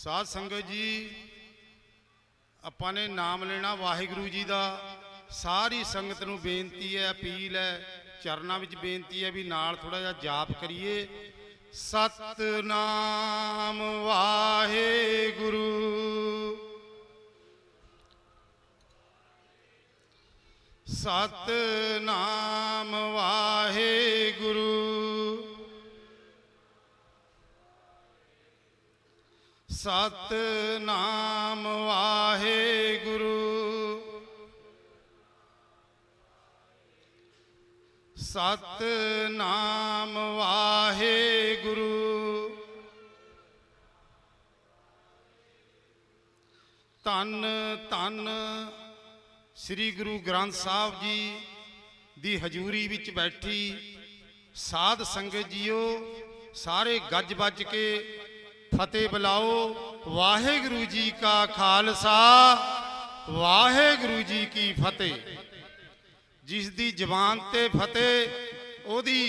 साध संगत जी आपां ने नाम लेना वाहिगुरु जी का। सारी संगत नूं बेनती है, अपील है, चरनां विच बेनती है भी नाल थोड़ा जिहा जाप करिए। सतनाम वाहिगुरु सतनाम वाहिगुरु सतनाम वाहिगुरु सतनाम वाहिगुरु धन धन श्री गुरु ग्रंथ साहब जी दी हजूरी विच बैठी साध संगत जीओ, सारे गज बज के फतेह बुलाओ। वाहिगुरु जी का खालसा वाहिगुरु जी की फतेह। जिस दी जबान ते फतेह ओदी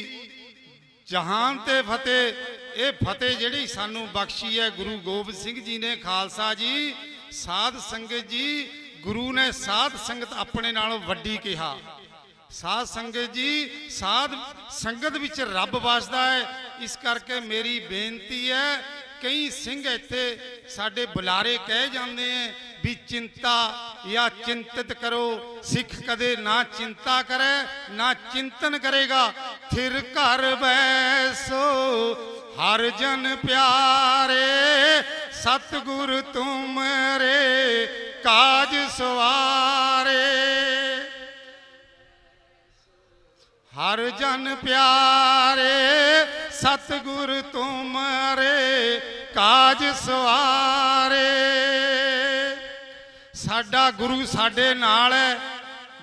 जहान ते फतेह। ये फतेह जिहड़ी सानू बख्शी है गुरु गोबिंद सिंह जी ने, खालसा जी। साध संगत जी गुरु ने साध संगत अपने नालों वड्डी कहा। साध संगत जी साध संगत विच रब वसदा है। इस करके मेरी बेनती है, कई सिंह इत्थे साडे बुलारे कह जाते हैं भी चिंता या चिंतित करो। सिख कदे ना चिंता करे ना चिंतन करेगा। थिर घर बैसो हर जन प्यारे, सतगुर तुमरे काज सवारे। हर जन प्यारे सतगुर तुमरे काज सवारे। साडा गुरु साडे नाल है।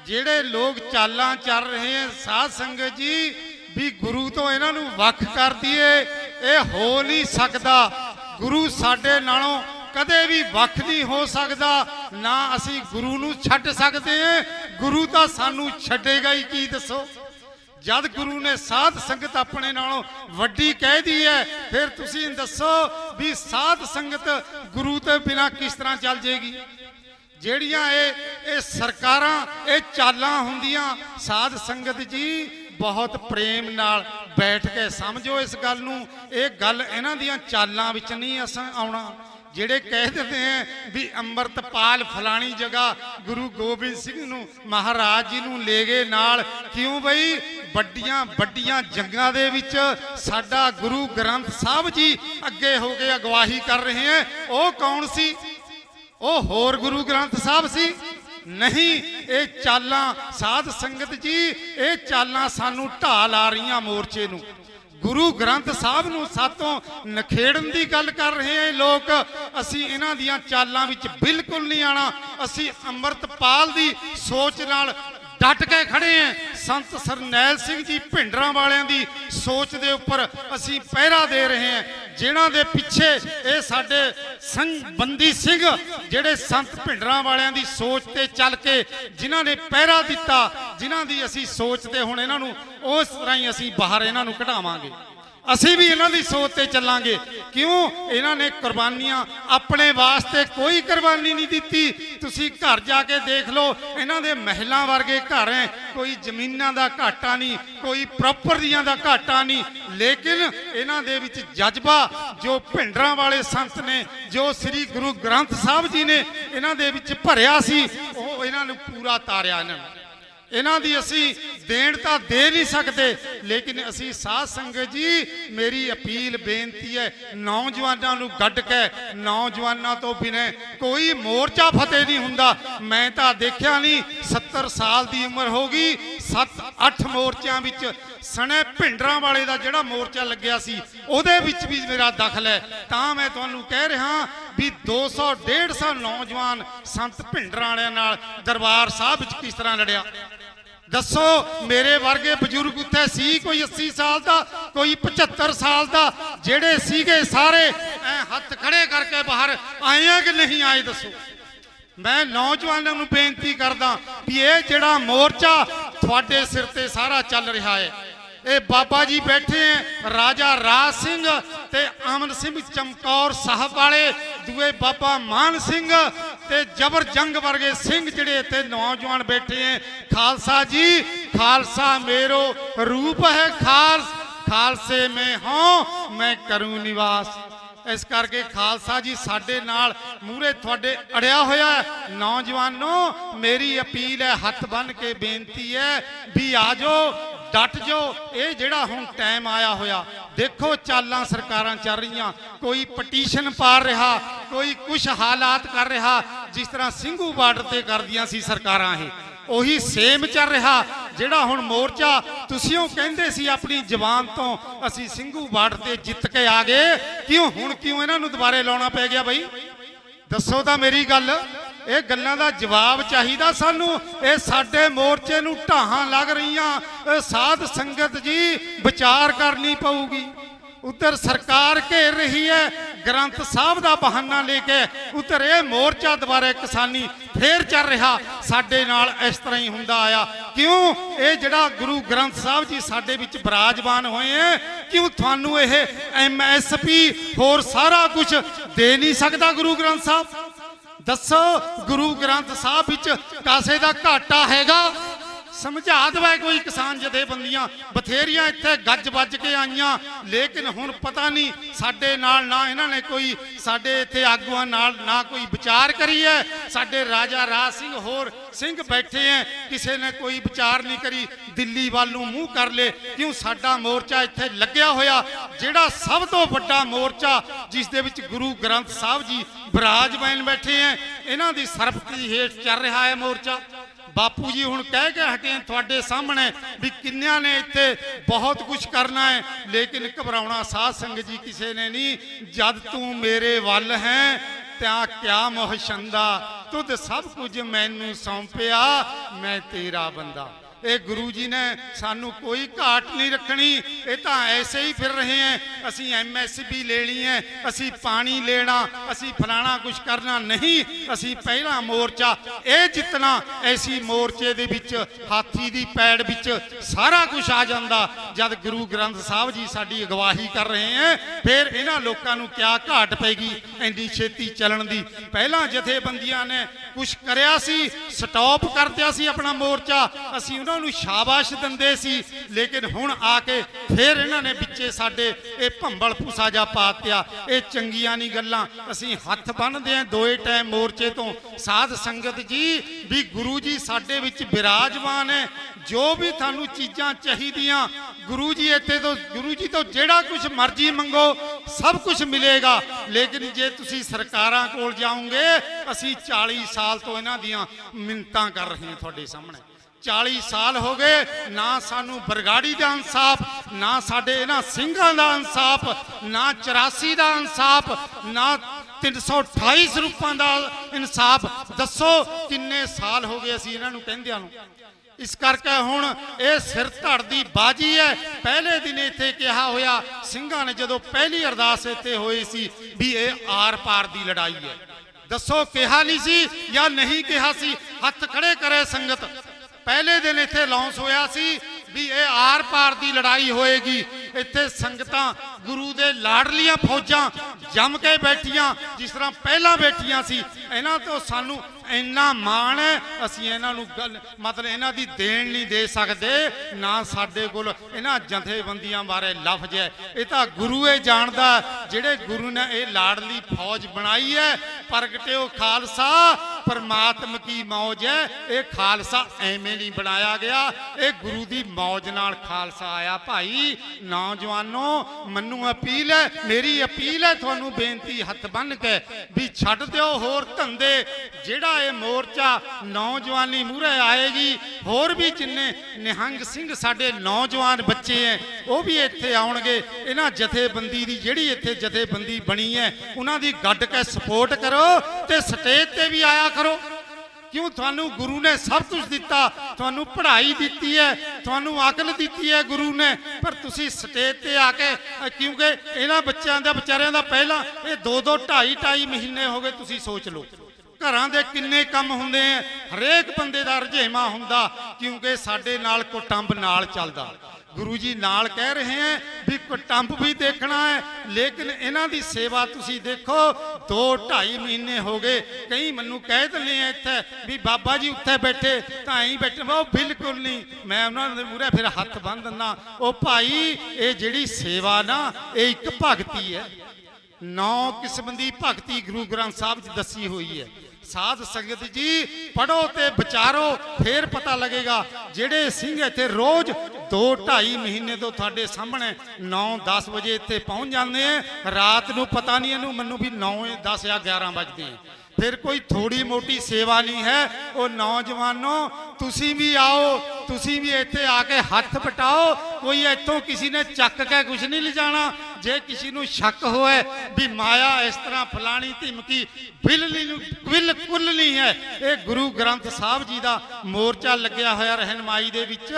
जेड़े लोग चालां चल रहे हैं साध संगत जी भी गुरु तो इन्हां नूं वख कर दिए, ये हो नहीं सकता। गुरु साडे नालों कदे भी वख नहीं हो सकता, ना असी गुरु नूं छड्ड सकते हैं। गुरु तो सानू छड्डेगा ही की, दसो। जद गुरु ने साध संगत अपने नालों वड्डी कह दी है, फिर तुसीं दसो भी साध संगत गुरु तो बिना किस तरह चल जाएगी। ਜਿਹੜੀਆਂ ਇਹ ਸਰਕਾਰਾਂ ਇਹ ਚਾਲਾਂ ਹੁੰਦੀਆਂ। ਸਾਧ ਸੰਗਤ ਜੀ बहुत प्रेम नाल बैठ के समझो इस गल नूं। ये गल इन्हां दियां चालां विच नहीं असां आउणा। ਜਿਹੜੇ कह देते हैं भी अंमृतपाल फलानी जगह गुरु गोबिंद सिंह नूं महाराज जी नूं ले गए नाल। क्यों बई ਵੱਡੀਆਂ ਵੱਡੀਆਂ जंगां दे विच साडा गुरु ग्रंथ साहब जी अगे हो के अगवाही कर रहे हैं। वो कौन सी? वो होर गुरु ग्रंथ साहब सी? नहीं, ये चालां साध संगत जी ये चालां सानू ढा ला रही मोर्चे नूं। गुरु ग्रंथ साहब नूं सातों नखेड़न की गल कर रहे हैं लोग। असी इन्हां दियां चालां विच बिल्कुल नहीं आना। असी अंमृतपाल दी सोच नाल डट के खड़े हैं। संत सरनैल सिंह जी भिंडरां वालियां दी सोच दे उपर असी पहरा दे रहे हैं। जिन्हां दे पिछे ये साडे बंदी सिंह जिहड़े संत भिंडरां वालियां दी सोच ते चल के जिन्हां ने पहरा दिता, जिन्हां दी असी सोच ते हुण इन्हां नूं उस तरह ही असी बाहर इन्हां नूं कढावांगे। असी भी इन्हां दी सोच ते चलांगे। क्यों? इन्हां ने कुर्बानियां अपने वास्ते कोई कुर्बानी नहीं दिती। तुसी घर जाके देख लो, इन्हां दे महलां वर्गे घर हैं। कोई जमीनां दा घाटा नहीं, कोई प्रॉपर्टियां दा घाटा नहीं। लेकिन इन्हां दे विच जज्बा जो भिंडरां वाले संत ने, जो श्री गुरु ग्रंथ साहब जी ने इन्हां दे विच भरिया सी, ओह इन्हां नूं पूरा तारिया। इन्हां दी असी देण तां दे नहीं सकते, लेकिन असी साध संगत जी मेरी अपील बेनती है, नौजवानों नूं गड्ड के नौजवानों तो बिना कोई मोर्चा फतेह नहीं हुंदा। मैं तां देखिया नहीं, 70 साल की उम्र होगी, 7-8 मोर्चों विच सने भिंडरां वाले दा जिहड़ा मोर्चा लग्या सी उहदे विच भी मेरा दखल है। तां मैं तुहानूं कह रहा भी 200-150 नौजवान संत भिंडरां वालियां नाल दरबार साहब विच किस तरह लड़िया। दसो मेरे वर्गे बजुर्ग उत्थे सी कोई 80 साल का, कोई 75 साल का, जेड़े सीगे सारे हथ खड़े करके बाहर आए हैं कि नहीं आए? दसो। मैं नौजवानों नूं बेनती करदा भी ये जिहड़ा मोर्चा तुहाडे सिर ते सारा चल रहा है, ये बाबा जी बैठे हैं राजा राज सिंह ते अमन सिंह चमकौर साहब वाले ਦੂਏ ਬਾਬਾ ਮਾਨ ਸਿੰਘ ਤੇ ਜਬਰ ਜੰਗ ਵਰਗੇ ਸਿੰਘ ਜਿਹੜੇ ਇੱਥੇ ਨੌਜਵਾਨ ਬੈਠੇ ਹੈ। ਖਾਲਸਾ जी, खालसा मेरो रूप है खालसे में हूँ मैं करूँ निवास। इस करके खालसा जी साडे नाल मूहरे तुहाडे अड़िया होया है। नौजवानों मेरी अपील है, हथ बन के बेनती है भी आ जाओ, डट जाओ। ये जिहड़ा हुण टाइम आया होया, देखो चालां सरकारां चल रही, कोई पटीशन पार रहा, कोई कुछ हालात कर रहा जिस तरह ਸਿੰਘੂ बार्डर ते करदियां सी सरकारां। ये ਉਹੀ ਸੇਮ ਚੱਲ ਰਿਹਾ ਜਿਹੜਾ ਹੁਣ ਮੋਰਚਾ ਤੁਸੀਂ ਉਹ ਕਹਿੰਦੇ ਸੀ ਆਪਣੀ ਜ਼ਬਾਨ ਤੋਂ ਅਸੀਂ ਸਿੰਘੂ ਬਾਰਡਰ ਤੇ ਜਿੱਤ ਕੇ ਆ ਗਏ, ਕਿਉਂ ਹੁਣ ਕਿਉਂ ਇਹਨਾਂ ਨੂੰ ਦੁਬਾਰੇ ਲਾਉਣਾ ਪੈ ਗਿਆ ਬਈ? ਦੱਸੋ ਤਾਂ ਮੇਰੀ ਗੱਲ। ਇਹ ਗੱਲਾਂ ਦਾ ਜਵਾਬ ਚਾਹੀਦਾ ਸਾਨੂੰ। ਇਹ ਸਾਡੇ ਮੋਰਚੇ ਨੂੰ ਢਾਹਾਂ ਲੱਗ ਰਹੀਆਂ। ਸਾਧ ਸੰਗਤ ਜੀ ਵਿਚਾਰ ਕਰਨੀ ਪਊਗੀ। उधर सरकार घेर रही है ग्रंथ साहब का बहाना लेके, उधर ये मोर्चा दोबारा किसानी फिर चल रहा। साडे नाल इस तरह ही हुंदा आया। क्यों ये जिहड़ा गुरु ग्रंथ साहब जी साडे विच विराजमान होए हैं, क्यों थानू ये MSP होर सारा कुछ दे नहीं सकता गुरु ग्रंथ साहब? दसो गुरु ग्रंथ साहब विच कासे दा घाटा हैगा? समझा दवा कोई किसान जथेबंदियां बथेरियां इत्थे गज बज के आईयां, लेकिन हुण पता नहीं साडे नाल ना इन्हां ने कोई साडे इत्थे आगूआं नाल ना कोई विचार करी है। साडे राजा राज सिंह होर सिंह बैठे हैं, किसी ने कोई विचार नहीं करी, दिल्ली वालों मुंह कर ले। क्यों साडा मोर्चा इत्थे लग्या होया, जिहड़ा सब तो वड्डा मोर्चा जिस दे विच गुरु ग्रंथ साहब जी विराजमान बैठे हैं, इन्हां दी सरबती हेठ चल रहा है मोर्चा। बापू जी हुण कह के हटे थोड़े सामने भी किन्नियां ने इत्थे बहुत कुछ करना है, लेकिन घबराउणा साध संगत जी किसी ने नहीं। जद तू मेरे वल है त्या क्या मोहशंदा, तुद सब कुछ मैनू सौंपिया मैं तेरा बंदा। ये गुरु जी ने सानू कोई घाट नहीं रखनी। ये तो ऐसे ही फिर रहे हैं, असी MSP लेनी है, असी पानी लेना, असी फलाना कुछ करना नहीं। असी पहला मोर्चा ये जितना, ऐसी मोर्चे दे विच हाथी दी पैड़ विच सारा कुछ आ जाता। जब गुरु ग्रंथ साहब जी साडी अगवाही कर रहे हैं, फिर इन्हां लोकां नू क्या घाट पैगी इंनी छेती चलन दी? पहला जथेबंदियां ने कुछ करिया सी, स्टॉप कर दिया सी अपना मोर्चा, असी उन्हां नू शाबाश दिंदे सी, लेकिन हुण आके फिर इन्हां ने विचे साडे ये भंबल भूसा जा पातिया। ये चंगियां नहीं गल्लां। असी हथ बन्नदे हैं दोए टाइम मोर्चे तो। साध संगत जी भी गुरु जी साडे विच विराजमान है। जो भी थानू चीज़ां चाहिदियां गुरु जी इत्थे तो, गुरु जी तो जिहड़ा कुछ मर्जी मंगो सब कुछ मिलेगा। लेकिन जे तुसी सरकारां कोल जाओगे, असी 40 साल तो इन्हां दियां मिन्नतां कर रहे हैं तुहाडे सामने। 40 साल हो गए ना सानू बरगाड़ी का इंसाफ, ना साडे इन्हां ਸਿੰਘਾਂ ਦਾ इंसाफ, ना 84 का इंसाफ, ना 328 रूपां का इंसाफ। दसो किन्ने साल हो गए असी इन्हां नू कहंदियां नू। इस करके हुण ये सिर धड़ दी बाजी है। पहले दिन इत्थे कहा होया ਸਿੰਘਾਂ ने जदों पहली अरदास इत्थे होई सी भी ये आर पार दी लड़ाई है। दसो कहा नहीं सी या नहीं कहा सी? हथ खड़े करे संगत। पहले दिन इत्थे लॉन्च होया सी भी ये आर पार की लड़ाई होएगी। इत्थे संगतां गुरु दे लाडलियां फौजां जम के बैठियां, जिस तरह पहला बैठियां सी। इन्हां तो सानू इन्ना मान है, असी इन्हां नू गल मतलब इन्हां दी देन नहीं दे सकते, ना साडे कोल इन्हां जथेबंदियां बारे लफ्ज है। ये तो गुरु ही जानदा, जिहड़े गुरु ने ये लाडली फौज बनाई है। प्रगटिओ खालसा परमात्मा की मौज है। ये खालसा एवें नहीं बनाया गया, ये गुरु की मौज नाल खालसा आया। भाई नौजवानों मन्नू अपील है, मेरी अपील है थानू बेनती हथ बन के भी छड्ड दिओ होर धंधे। जिहड़ा ये मोर्चा नौजवानी मूहरे आएगी, होर भी जिन्ने निहंग सिंह साडे नौजवान बच्चे हैं वो भी इत्थे आउणगे। इन्हां जथेबंदी दी जिहड़ी इत्थे जथेबंदी बनी है उन्हां दी गड्ड के सपोर्ट करो ते स्टेज ते भी आया करो। क्यों थानू गुरु ने सब कुछ दिता, थानू पढ़ाई दी है, थानू अकल दी है गुरु ने, पर तुसी स्टेज ते आके क्योंकि इन्हां बच्चों का बेचारियां दा पहला ये 2-2 2.5 महीने हो गए। तुसी सोच लो घरां दे किन्ने काम हुंदे हैं, हरेक बंदे दा रजेमा हुंदा, क्योंकि साडे नाल कुटंब नाल चलदा। गुरु जी नाल कह रहे हैं भी कुटुंब भी देखना है, लेकिन इन्हां दी सेवा तुसी देखो 2-2.5 महीने हो गए। कई मैनू कह दिंदे हैं इत्थे भी बाबा जी उत्थे बैठे तां ही बैठे, वो बिल्कुल नहीं, मैं उन्हां दे मूहरे फिर हत्थ बन दिंदा। ओ भाई ये जिहड़ी सेवा ना ये एक भगती है, 9 किस्म की भगती गुरु ग्रंथ साहब च दसी हुई है। साध संगत जी पढ़ो ते विचारो फिर पता लगेगा। जेड़े सिंह इत्थे रोज 2-2.5 महीने तो थोड़े सामने 9-10 बजे इत्थे पहुंच जाते हैं, रात नू पता नहीं इनू मैनू भी 9, 10 या 11 बजते हैं। फिर कोई थोड़ी मोटी सेवा नहीं है। वो नौजवानों तुसी भी आओ, तुसी भी इत्थे आके हथ बटाओ। कोई इत्थों किसी ने चक के कुछ नहीं ले जाना। जे किसी को शक होए भी माया इस तरह फलानी धिमकी बिल्कुल नहीं है। ये गुरु ग्रंथ साहब जी का मोर्चा लग्या होया रहनमाई दे विच।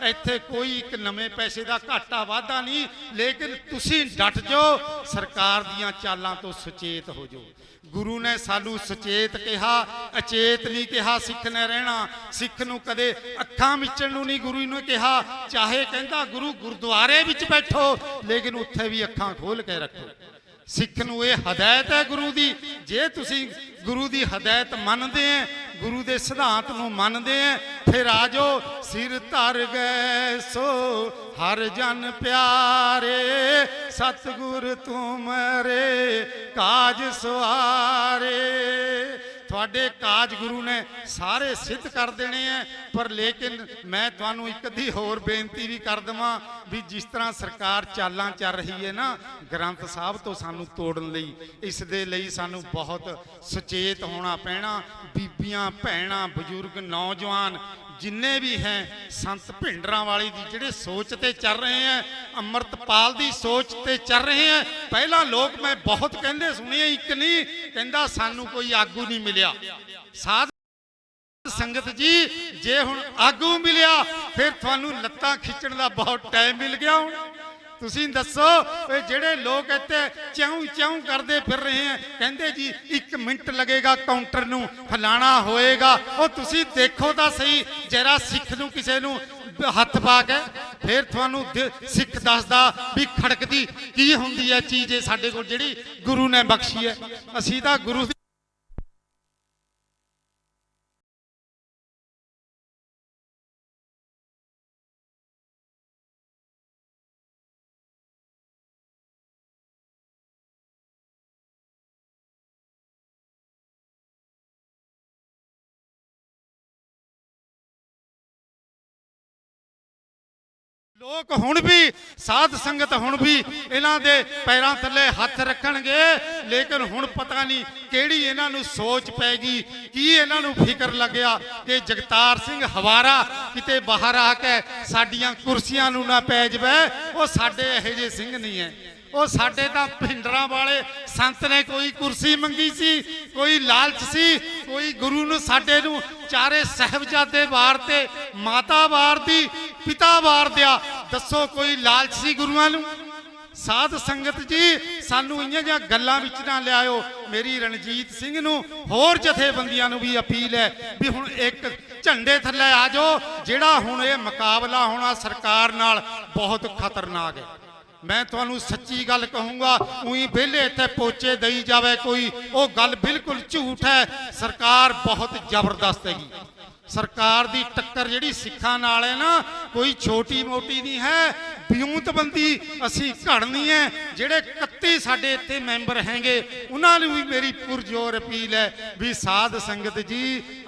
इत्थे कोई एक नवे पैसे का घाटा वाधा नहीं, लेकिन तुसी डट जाओ, सरकार दियां चालां तो सुचेत हो जाओ। गुरु ने सानू सचेत कहा, अचेत नहीं कहा। सिख ने रहना, सिख नू कदे अखां मिचण नू नहीं गुरु ने कहा। चाहे कहंदा गुरु गुरुद्वारे विच बैठो, लेकिन उत्थे भी अखां खोल के रखो। सिख नू ये हदायत है गुरु दी। जे तुसी गुरु दी हदायत मनदे हैं, गुरु दे सिद्धांत नू मनदे हैं, फिर आ जाओ। सिर धर गए सो हर जन प्यारे, सतगुर तुमरे काज सवारे। थोड़े काज गुरु ने सारे सिद्ध कर देने हैं, पर लेकिन मैं तुहानू एक दी होर बेनती भी कर देवां भी जिस तरह सरकार चालां चल रही है ना ग्रंथ साहब तो सानू तोड़न लई, इस दे लई सानू बहुत सचेत होना पैना। बीबियां भैणां बजुर्ग नौजवान जिन्ने भी हैं संत भिंडरां वाली दी जिहड़े सोच ते चल रहे हैं, अमृतपाल दी सोच ते चल रहे हैं। पहला लोग मैं बहुत कहंदे सुने, एक नहीं कहंदा सानू कोई आगू नहीं मिलिया। साध संगत जी जे हुण आगू मिलिया फिर तुहानू लत्तां खिच्चण दा बहुत टाइम मिल गया। हुण तुसीं दसो जेड़े लोग इत्थे च्याऊं च्याऊं करते फिर रहे हैं, कहंदे जी 1 मिनट लगेगा काउंटर नू फलाना होएगा। ओ तुसीं देखो तां सही जरा सिख नू किसे नू हथ पा के फिर तुहानू सिख दसदा भी खड़कदी की हुंदी है चीज़ साडे कोल जिहड़ी गुरु ने बख्शी है। असीं तां गुरु लोग हुण भी साध संगत हुण भी इन्हां दे पैरां थल्ले हथ रखणगे, लेकिन हुण पता नहीं किहड़ी इन्हां नूं सोच पैगी, की इन्हां नूं फिकर लग्या कि जगतार सिंह हवारा किते बाहर आके साडियां कुर्सियां नूं ना पै जावे। वो साडे इहो जिहे सिंह नहीं है। वो साडे तां भिंडरां वाले संत ने कोई कुर्सी मंगी सी, कोई लालच सी, कोई गुरु नूं साडे नूं चारे साहिबजादे वार ते माता वार दी पिता वार दिया। दसो कोई लालच सी गुरुआं नूं? साध संगत जी सानू इन्हां जिहां गल्लां विच ना लिआओ। मेरी रणजीत सिंह नूं होर जथेबंदियां नूं भी अपील है भी हुण एक झंडे थल्ले आ जाओ। जिहड़ा हुण ये मुकाबला होना सरकार नाल बहुत खतरनाक है। मैं तुहानू सच्ची गल कहूँगा, उई वेले इत्थे पोचे दई जावे कोई, वो गल बिल्कुल झूठ है। सरकार बहुत जबरदस्त हैगी। सरकार दी टक्कर जिहड़ी सिखां नाल है ना कोई छोटी मोटी नहीं है। विਉਂਤਬੰਦੀ असी घड़नी है। जिहड़े 31 साडे इत्थे मैंबर हैंगे उन्हां नूं भी मेरी पुरजोर अपील है भी साध संगत जी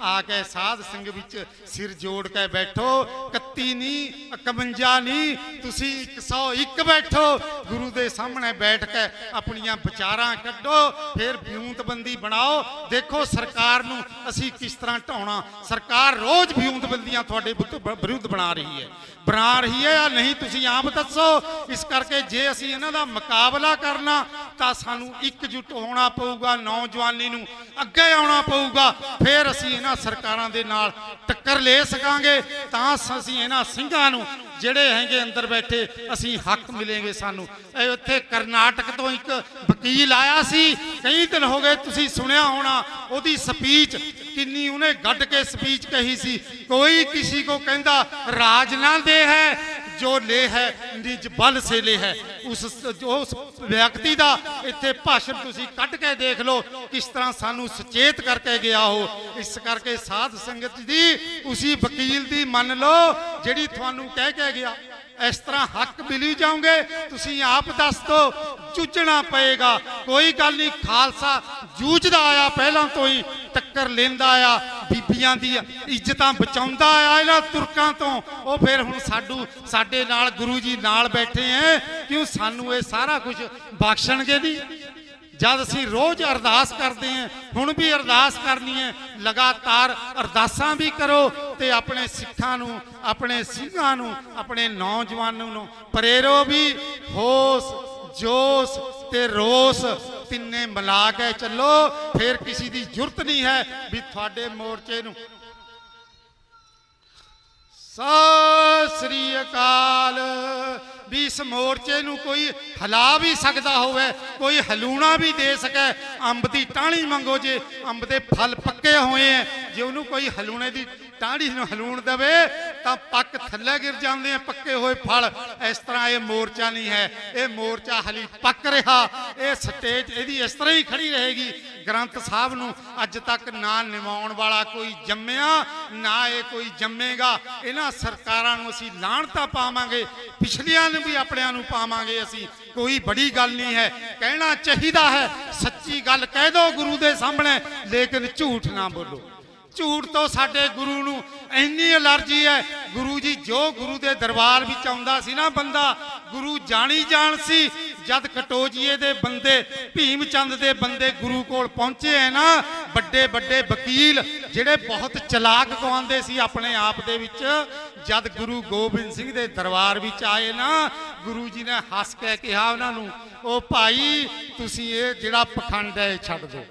आके साध संग विच सिर जोड़ के बैठो। 31 नहीं 51 नहीं तुसी 101 बैठो। गुरु दे सामने बैठ के अपनियां विचारां कड्डो, फिर विਉਂਤਬੰਦੀ बनाओ। देखो सरकार नूं असी किस तरह ढाउणा। सरकार रोज विਉਂਤਬੰਦੀਆਂ तुहाडे विरुद्ध बना रही है या नहीं तुसी आप दसो। इस करके जे असी इन्हां दा मुकाबला करना तां सानू एकजुट होना पऊगा, नौजवानी नूं अगे आउणा पऊगा। फिर असी इन्हां सरकारां दे नाल टक्कर ले सकांगे, तां असी इन्हां सिंघां नूं ਜਿਹੜੇ ਹੈਗੇ अंदर बैठे असी हक मिलेंगे सानू। इत्थे करनाटक तो एक वकील आया सी, कई दिन हो गए तुसी सुनिया होना ओदी स्पीच किन्नी उन्हें गड्ढ के स्पीच कही सी। कोई किसी को कहंदा राज ना दे है जो ले है निज बल से ले है। उस व्यक्ति का इत्थे भाषण तुसी कट के देख लो किस तरह सानू सचेत करके गया हो। इस करके साध संगत दी उसी वकील दी मन लो जिहड़ी तुहानू कह के गया। इस तरह हक मिली जाओगे तुसी आप दस दो जूझना पएगा। कोई गल नहीं, खालसा जूझदा आया पहला तो ही, टक्कर लेंदा आया, बीबियां दी इज्जतां बचाउंदा आया इन्हां तुरकां तो। वो फिर हुण साडे नाल गुरु जी नाल बैठे हैं, क्यों सानू ये सारा कुछ बख्शणगे दी? जद असी रोज अरदास करते हैं, हुण भी अरदास करनी है, लगातार अरदासां भी करो ते अपने सिखां नूं, अपने सिंघां नूं, अपने नौजवानों नूं प्रेरो भी। होश जोश ते रोस तिन्ने मिला के चलो, फिर किसी की जरूरत नहीं है भी थोड़े मोर्चे नूं। सत श्री अकाल। भी इस मोर्चे नूं कोई हिला भी सकता होवे, कोई हलूना भी दे सके। अंब की टाणी मंगो, जे अंब के फल पक्के हुए हैं, जे उन्होंने कोई हलूने की टाणी हलूण देवे तो पक थले गिर जाते हैं पक्के हुए फल। इस तरह ये मोर्चा नहीं है, ये मोर्चा हली पक रहा। ये स्टेज यदि इस तरह ही खड़ी रहेगी। ग्रंथ साहब नूं अज तक ना निभाउण वाला कोई जम्मिया, ना ये कोई जम्मेगा। इन्हां सरकारां नूं असीं लाणतां पावांगे, पिछलियां नूं भी अपणियां नूं पावांगे असीं। कोई बड़ी गल नहीं है, कहना चाहिदा है, सच्ची गल कह दो गुरु दे सामने, लेकिन झूठ ना बोलो। झूठ तो साडे गुरु नूं इन्नी एलर्जी है। गुरु जी जो गुरु दे दरबार विच आउंदा सी ना बंदा, गुरु जानी जान सी। जद कटोजीए दे बंदे, भीम चंद दे बंदे गुरु कोल पहुंचे हैं ना, बड़े बड़े वकील जिहड़े बहुत चलाक गवांदे सी अपने आप दे विच, जद गुरु गोबिंद सिंह दे दरबार विच आए ना, गुरु जी ने हस के कहा उन्हां नूं, ओ भाई तुसीं ये जिहड़ा पखंड है छड्ड दो।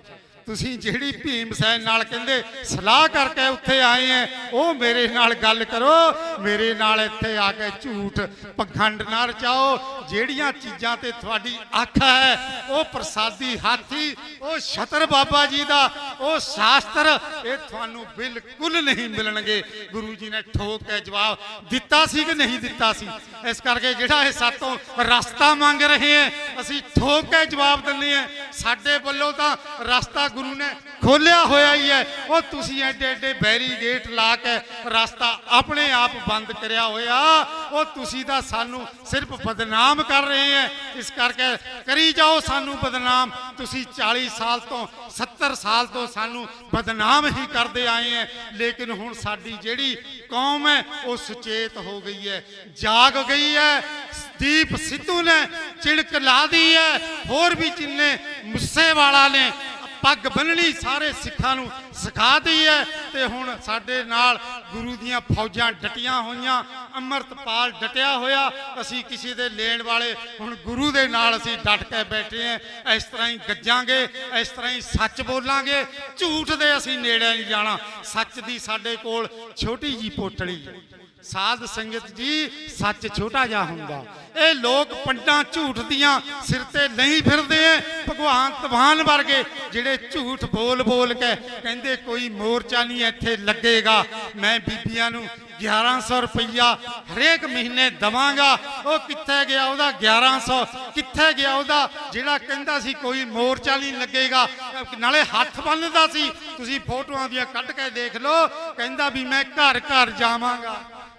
तुसीं जिहड़ी भीम सैन नाल कहंदे सलाह करके उत्थे आए हैं, वो मेरे नाल गल करो, मेरे नाल इत्थे आके झूठ पखंड ना रचाओ। जिहड़ियां चीज़ां ते तुहाडी अख है, वो प्रसादी हाथी, वो छतर बाबा जी दा, वो शास्त्र, ये तुहानू बिल्कुल नहीं मिलणगे। गुरु जी ने ठोक के जवाब दिता सी कि नहीं दिता सी? इस करके जिहड़ा ये सातों रास्ता मंग रहे हैं, असीं ठोक के जवाब दिंदे हैं। साडे वल्लों तां रास्ता गुरु ने खोलिया होया ही है। वो तुसीं एडे एडे बैरीगेट ला के रास्ता अपने आप बंद करया होया, वो तुसीं तां सानू सिर्फ बदनाम कर रहे हैं। इस करके करी जाओ सानू बदनाम। तुसीं 40 साल तो 70 साल तो सानू बदनाम ही करते आए हैं, लेकिन हुण साडी जिहड़ी कौम है वो सुचेत हो गई है, जाग गई है। दीप सिद्धू ने चिड़क ला दी है, होर भी जिन्ने मूसेवाला ने पग बननी सारे सिखां नूं सिखा दी है। ते हुण साडे नाल गुरु दीयां फौजां डटियां होईयां, अमृतपाल डटिया होया। असीं किसी दे लेण वाले हुण गुरु दे नाल असीं डट के बैठे हैं। इस तरह ही गज्जांगे, इस तरह ही सच बोलांगे, झूठ दे असीं नेड़े नहीं जाना। सच दी साडे कोल छोटी जी पोटली है। साध संगत जी सच छोटा जा हुंदा, ये लोग पंडां झूठ दियां सिर ते नहीं फिरदे हैं। भगवान तवान वर्गे जिहड़े झूठ बोल बोल के कहंदे कोई मोर्चा नहीं इत्थे लगेगा, मैं बीबियां नूं 1100 रुपया हरेक महीने दवांगा। वो कित्थे गया उहदा 1100? कित्थे गया उहदा जिहड़ा कहंदा सी कोई मोर्चा नहीं लगेगा, नाले हत्थ बन्नदा सी? तुसीं फोटोआं दियां कढ के देख लो, कहंदा भी मैं घर घर जावांगा,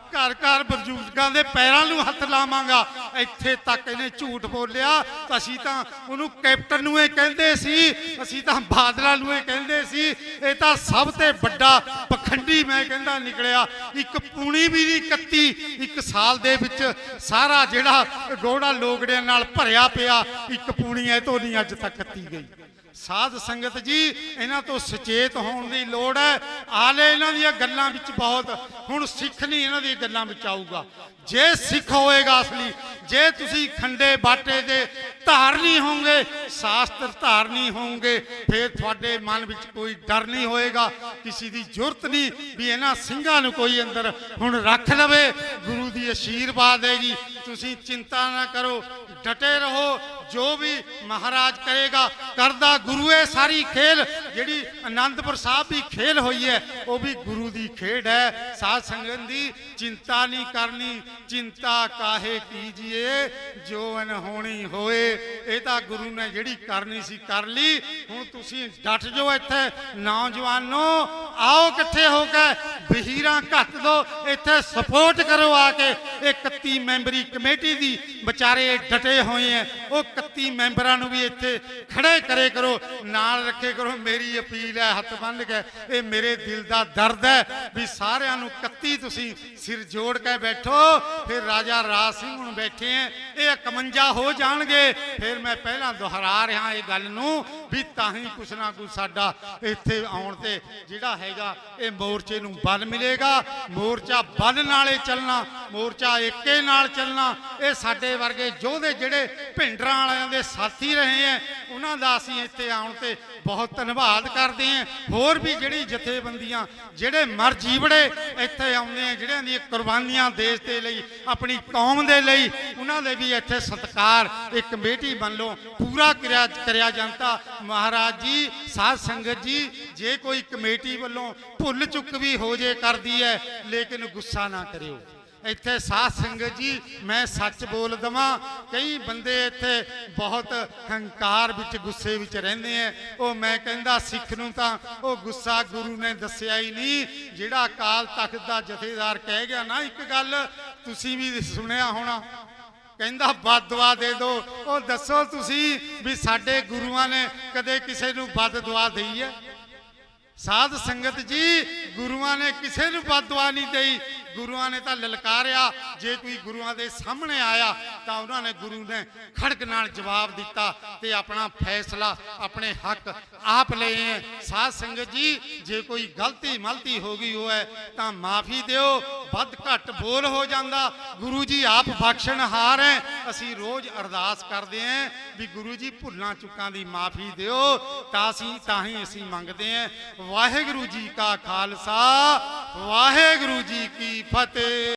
घर घर बजुर्गों के पैरों नूं हथ लावांगा। इत्थे तक इन्हें झूठ बोलिया। असीं तां उहनूं कैप्टन नूं इह कहंदे सी, असीं तां बादलां नूं इह कहंदे सी। इह तां सब ते वड्डा पखंडी मैं कहंदा निकलिया। एक पूणी भी नहीं कत्ती, एक साल दे विच सारा जिहड़ा गोड़ा लोगड़ियां नाल भरिया पिया, एक पूणी इह तों नहीं अज तक कत्ती गई। साध संगत जी इन्हां तो सचेत होने की लोड़ है। आले इन्हां दी गल्लां विच बहुत, हुण सिख नहीं इन्हां दी गल्लां विच आऊगा। जे सिख होएगा असली, जे तुसी खंडे बाटे दे धारनी होंगे, शास्त्र धारनी होंगे, फिर थोड़े मन विच कोई डर नहीं होएगा, किसी की जरूरत नहीं भी इन्हां सिंघां नूं कोई अंदर हुण रख लवे। गुरु दी आशीर्वाद हैगी, तुसी चिंता ना करो, डटे रहो। जो भी महाराज करेगा करदा गुरु है सारी खेल। ਜਿਹੜੀ ਆਨੰਦਪੁਰ ਸਾਹਿਬ ਵੀ ਖੇਲ ਹੋਈ ਹੈ ਉਹ ਵੀ ਗੁਰੂ ਦੀ ਖੇਡ ਹੈ। ਸਾਧ ਸੰਗਤ ਦੀ ਚਿੰਤਾ ਨਹੀਂ ਕਰਨੀ, ਚਿੰਤਾ ਕਾਹੇ ਕੀਜੀਏ ਜੋ ਅਨਹੋਣੀ ਹੋਏ। ਇਹ ਤਾਂ ਗੁਰੂ ਨੇ ਜਿਹੜੀ ਕਰਨੀ ਸੀ ਕਰ ਲਈ। ਹੁਣ ਤੁਸੀਂ ਡਟ ਜਾਓ, ਇੱਥੇ ਨੌਜਵਾਨੋ ਆਓ ਇਕੱਠੇ ਹੋ ਕੇ ਬਹੀਰਾਂ ਘੱਟ ਦੋ, ਇੱਥੇ ਸਪੋਰਟ ਕਰੋ ਆ ਕੇ। ਇਹ 31 ਮੈਂਬਰੀ ਕਮੇਟੀ ਦੀ ਵਿਚਾਰੇ ਡਟੇ ਹੋਏ ਆ, ਉਹ 31 ਮੈਂਬਰਾਂ ਨੂੰ ਵੀ ਇੱਥੇ ਖੜੇ ਕਰੇ ਕਰੋ, ਨਾਲ ਰੱਖੇ ਕਰੋ। ਮੇਰੀ ਅਪੀਲ ਹੈ ਹੱਥ ਬੰਨ੍ਹ ਕੇ, ਇਹ ਮੇਰੇ ਦਿਲ ਦਾ ਦਰਦ ਹੈ ਵੀ ਸਾਰਿਆਂ ਨੂੰ 31 ਤੁਸੀਂ ਸਿਰ ਜੋੜ ਕੇ ਬੈਠੋ। ਫਿਰ ਰਾਜਾ ਰਾਜ ਸਿੰਘ ਹੁਣ ਬੈਠੇ ਆ, ਇਹ 51 ਹੋ ਜਾਣਗੇ। ਫਿਰ ਮੈਂ ਪਹਿਲਾਂ ਦੁਹਰਾ ਰਿਹਾ ਇਹ ਗੱਲ ਨੂੰ ਵੀ ਤਾਂ ਹੀ ਕੁਛ ਨਾ ਕੁਛ ਸਾਡਾ ਇੱਥੇ ਆਉਣ ਤੇ ਜਿਹੜਾ ਹੈਗਾ ਇਹ ਮੋਰਚੇ ਨੂੰ ਬਲ ਮਿਲੇਗਾ। ਮੋਰਚਾ ਬਲ ਨਾਲੇ ਚੱਲਣਾ, ਮੋਰਚਾ ਏਕੇ ਨਾਲ ਚੱਲਣਾ। ਇਹ ਸਾਡੇ ਵਰਗੇ ਯੋਧੇ ਜਿਹੜੇ ਭਿੰਡਰਾਂ ਵਾਲਿਆਂ ਦੇ ਸਾਥੀ ਰਹੇ ਆ, ਉਹਨਾਂ ਦਾ ਅਸੀਂ ਇੱਥੇ ਆਉਣ ਤੇ ਬਹੁਤ ਧੰਨਵਾਦ ਕਰਦੇ ਹਾਂ। ਹੋਰ ਵੀ ਜਿਹੜੀ ਜਥੇਬੰਦੀਆਂ ਜਿਹੜੇ ਮਰ ਜੀਵੜੇ ਇੱਥੇ ਆਉਂਦੇ ਆ, ਜਿਹੜਿਆਂ ਦੀਆਂ ਕੁਰਬਾਨੀਆਂ ਦੇਸ਼ ਦੇ ਲਈ ਆਪਣੀ ਕੌਮ ਦੇ ਲਈ, ਉਹਨਾਂ ਦੇ ਵੀ ਇੱਥੇ ਸਤਿਕਾਰ ਇੱਕ ਕਮੇਟੀ ਵੱਲੋਂ ਪੂਰਾ ਕਰਿਆ ਜਾਂਦਾ। ਮਹਾਰਾਜ ਜੀ, ਸਾਧ ਸੰਗਤ ਜੀ, ਜੇ ਕੋਈ ਕਮੇਟੀ ਵੱਲੋਂ ਭੁੱਲ ਚੁੱਕ ਵੀ ਹੋ ਜੇ ਕਰਦੀ ਹੈ, ਲੇਕਿਨ ਗੁੱਸਾ ਨਾ ਕਰਿਓ। ਇੱਥੇ ਸਾਧ ਸੰਗਤ ਜੀ ਮੈਂ ਸੱਚ ਬੋਲ ਦਵਾਂ, ਕਈ ਬੰਦੇ ਇੱਥੇ ਬਹੁਤ ਹੰਕਾਰ ਵਿੱਚ ਗੁੱਸੇ ਵਿੱਚ ਰਹਿੰਦੇ ਆ। ਉਹ ਮੈਂ ਕਹਿੰਦਾ ਸਿੱਖ ਨੂੰ ਤਾਂ ਉਹ ਗੁੱਸਾ ਗੁਰੂ ਨੇ ਦੱਸਿਆ ਹੀ ਨਹੀਂ। ਜਿਹੜਾ ਅਕਾਲ ਤਖਤ ਦਾ ਜਥੇਦਾਰ ਕਹਿ ਗਿਆ ਨਾ, ਇੱਕ ਗੱਲ ਤੁਸੀਂ ਵੀ ਸੁਣਿਆ ਹੋਣਾ, ਕਹਿੰਦਾ ਬਦਦੁਆ ਦੇ ਦੋ। ਉਹ ਦੱਸੋ ਤੁਸੀਂ ਵੀ ਸਾਡੇ ਗੁਰੂਆਂ ਨੇ ਕਦੇ ਕਿਸੇ ਨੂੰ ਬਦਦੁਆ ਦਈ ਹੈ? ਸਾਧ ਸੰਗਤ ਜੀ, ਗੁਰੂਆਂ ਨੇ ਕਿਸੇ ਨੂੰ ਬਦਦੁਆ ਨਹੀਂ ਦੇਈ। ਗੁਰੂਆਂ ਨੇ ਤਾਂ ਲਲਕਾਰਿਆ, ਜੇ ਕੋਈ ਗੁਰੂਆਂ ਦੇ ਸਾਹਮਣੇ ਆਇਆ ਤਾਂ ਉਹਨਾਂ ਨੇ ਗੁਰੂ ਨੇ ਖੜਕ ਨਾਲ ਜਵਾਬ ਦਿੱਤਾ ਤੇ ਆਪਣਾ ਫੈਸਲਾ ਆਪਣੇ ਹੱਕ ਆਪ ਲਏ। ਸਾਧ ਸੰਗਤ ਜੀ, ਜੇ ਕੋਈ ਗਲਤੀ ਹੋ ਗਈ ਹੋਵੇ ਤਾਂ ਮਾਫੀ ਦਿਓ। ਵੱਧ ਘੱਟ ਬੋਲ ਹੋ ਜਾਂਦਾ, ਗੁਰੂ ਜੀ ਆਪ ਬਖਸ਼ਣਹਾਰ ਹੈ। ਅਸੀਂ ਰੋਜ਼ ਅਰਦਾਸ ਕਰਦੇ ਹਾਂ ਵੀ ਗੁਰੂ ਜੀ ਭੁੱਲਾਂ ਚੁੱਕਾਂ ਦੀ ਮਾਫੀ ਦਿਓ, ਤਾਂ ਹੀ ਅਸੀਂ ਮੰਗਦੇ ਹਾਂ। ਵਾਹਿਗੁਰੂ ਜੀ ਕਾ ਖਾਲਸਾ, ਵਾਹਿਗੁਰੂ ਜੀ ਕੀ ਫਤਿਹ।